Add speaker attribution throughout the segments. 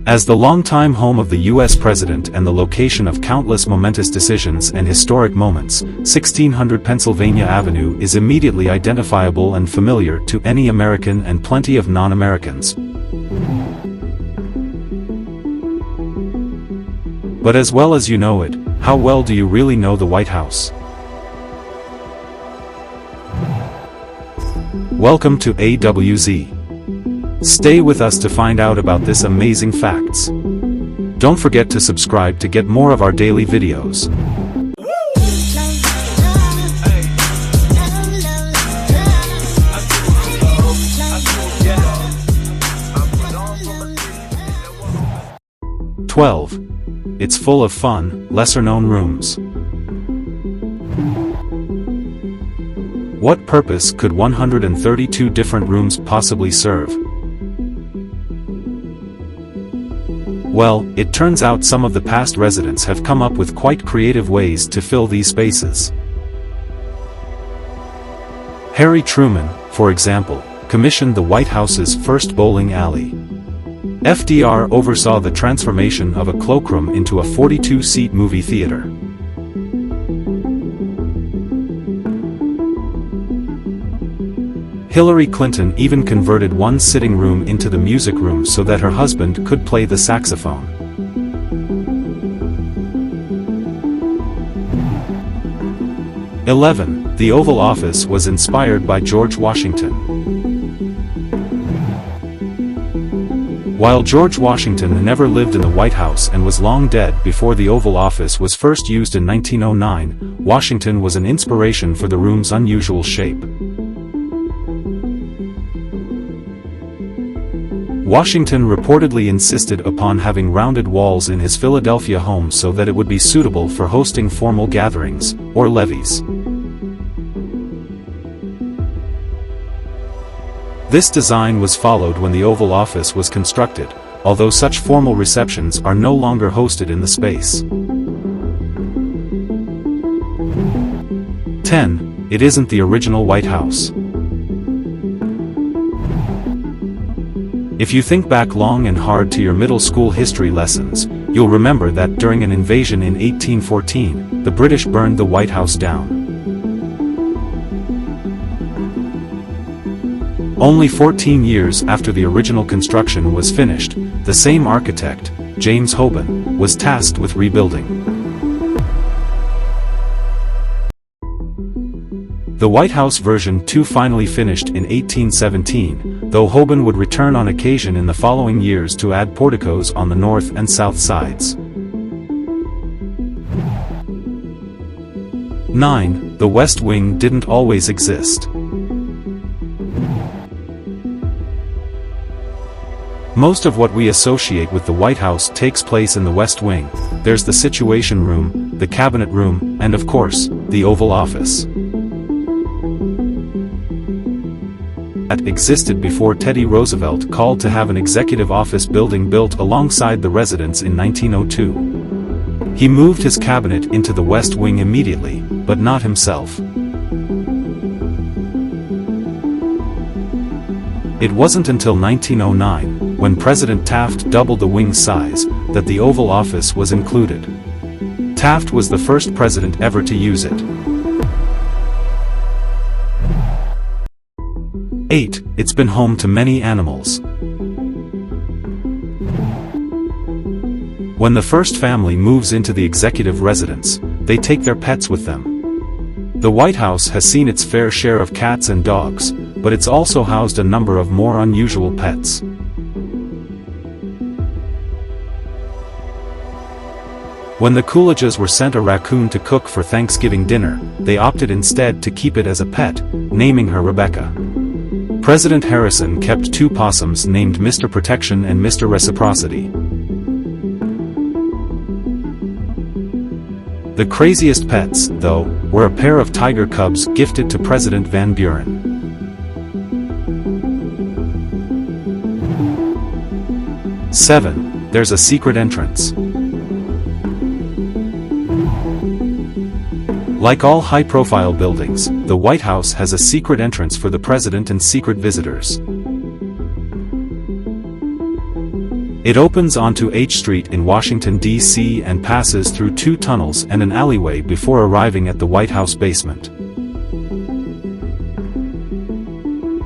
Speaker 1: As the longtime home of the U.S. President and the location of countless momentous decisions and historic moments, 1600 Pennsylvania Avenue is immediately identifiable and familiar to any American and plenty of non-Americans. But as well as you know it, how well do you really know the White House? Welcome to AWZ. Stay with us to find out about this amazing facts. Don't forget to subscribe to get more of our daily videos. "12. It's full of fun, lesser-known rooms." What purpose could 132 different rooms possibly serve? Well, it turns out some of the past residents have come up with quite creative ways to fill these spaces. Harry Truman, for example, commissioned the White House's first bowling alley. FDR oversaw the transformation of a cloakroom into a 42-seat movie theater. Hillary Clinton even converted one sitting room into the music room so that her husband could play the saxophone. "11. The Oval Office was inspired by George Washington." While George Washington never lived in the White House and was long dead before the Oval Office was first used in 1909, Washington was an inspiration for the room's unusual shape. Washington reportedly insisted upon having rounded walls in his Philadelphia home so that it would be suitable for hosting formal gatherings, or levees. This design was followed when the Oval Office was constructed, although such formal receptions are no longer hosted in the space. 10. It isn't the original White House. If you think back long and hard to your middle school history lessons, you'll remember that during an invasion in 1814, the British burned the White House down. Only 14 years after the original construction was finished, the same architect, James Hoban, was tasked with rebuilding. The White House version 2 finally finished in 1817, though Hoban would return on occasion in the following years to add porticos on the north and south sides. 9. The West Wing didn't always exist. Most of what we associate with the White House takes place in the West Wing. There's the Situation Room, the Cabinet Room, and of course, the Oval Office. That existed before Teddy Roosevelt called to have an executive office building built alongside the residence in 1902. He moved his cabinet into the West Wing immediately, but not himself. It wasn't until 1909, when President Taft doubled the wing's size, that the Oval Office was included. Taft was the first president ever to use it. 8. It's been home to many animals. When the first family moves into the executive residence, they take their pets with them. The White House has seen its fair share of cats and dogs, but it's also housed a number of more unusual pets. When the Coolidges were sent a raccoon to cook for Thanksgiving dinner, they opted instead to keep it as a pet, naming her Rebecca. President Harrison kept 2 possums named Mr. Protection and Mr. Reciprocity. The craziest pets, though, were a pair of tiger cubs gifted to President Van Buren. 7. There's a secret entrance. Like all high-profile buildings, the White House has a secret entrance for the president and secret visitors. It opens onto H Street in Washington, D.C. and passes through 2 tunnels and an alleyway before arriving at the White House basement.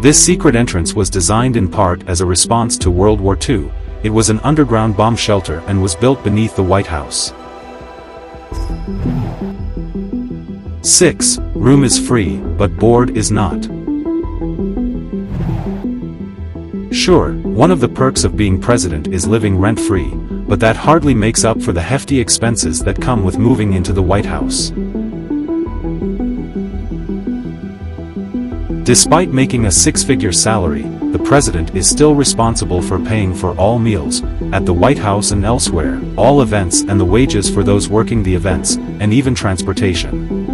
Speaker 1: This secret entrance was designed in part as a response to World War II. It was an underground bomb shelter and was built beneath the White House. 6. Room is free, but board is not. Sure, one of the perks of being president is living rent-free, but that hardly makes up for the hefty expenses that come with moving into the White House. Despite making a 6-figure salary, the president is still responsible for paying for all meals, at the White House and elsewhere, all events and the wages for those working the events, and even transportation.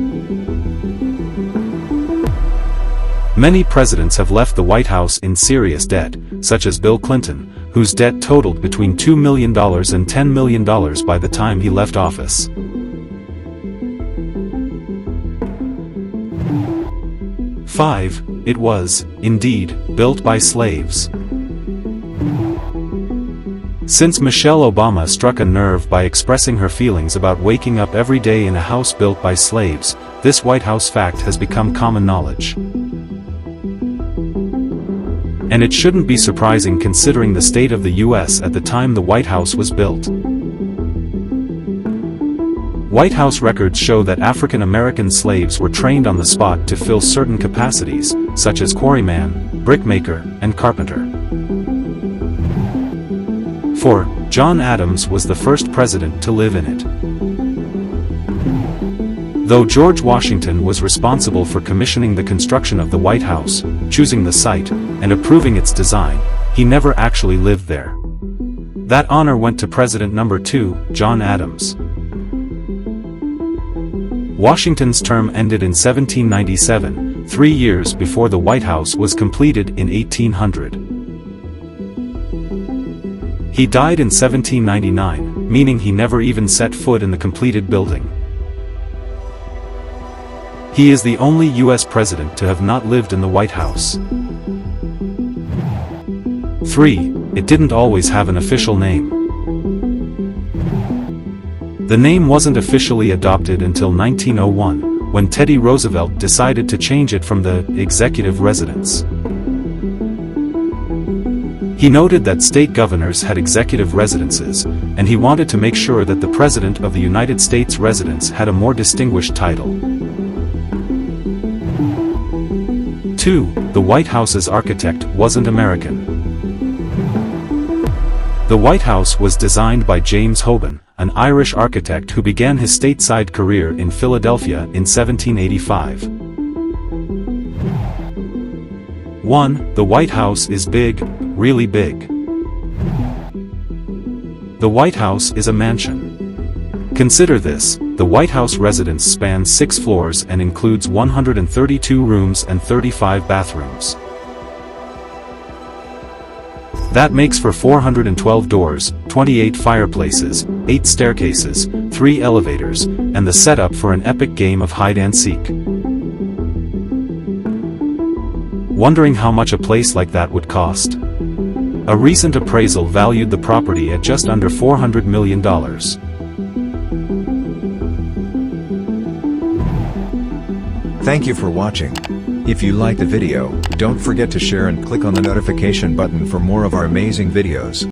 Speaker 1: Many presidents have left the White House in serious debt, such as Bill Clinton, whose debt totaled between $2 million and $10 million by the time he left office. 5. It was, indeed, built by slaves. Since Michelle Obama struck a nerve by expressing her feelings about waking up every day in a house built by slaves, this White House fact has become common knowledge. And it shouldn't be surprising considering the state of the U.S. at the time the White House was built. White House records show that African American slaves were trained on the spot to fill certain capacities, such as quarryman, brickmaker, and carpenter. 4. John Adams was the first president to live in it. Though George Washington was responsible for commissioning the construction of the White House, choosing the site, and approving its design, he never actually lived there. That honor went to President number 2, John Adams. Washington's term ended in 1797, 3 years before the White House was completed in 1800. He died in 1799, meaning he never even set foot in the completed building. He is the only U.S. president to have not lived in the White House. 3. It didn't always have an official name. The name wasn't officially adopted until 1901, when Teddy Roosevelt decided to change it from the executive residence. He noted that state governors had executive residences, and he wanted to make sure that the President of the United States residence had a more distinguished title. 2. The White House's architect wasn't American. The White House was designed by James Hoban, an Irish architect who began his stateside career in Philadelphia in 1785. 1. The White House is big, really big. The White House is a mansion. Consider this, the White House residence spans 6 floors and includes 132 rooms and 35 bathrooms. That makes for 412 doors, 28 fireplaces, 8 staircases, 3 elevators, and the setup for an epic game of hide-and-seek. Wondering how much a place like that would cost? A recent appraisal valued the property at just under $400 million.
Speaker 2: Thank you for watching. If you like the video, don't forget to share and click on the notification button for more of our amazing videos.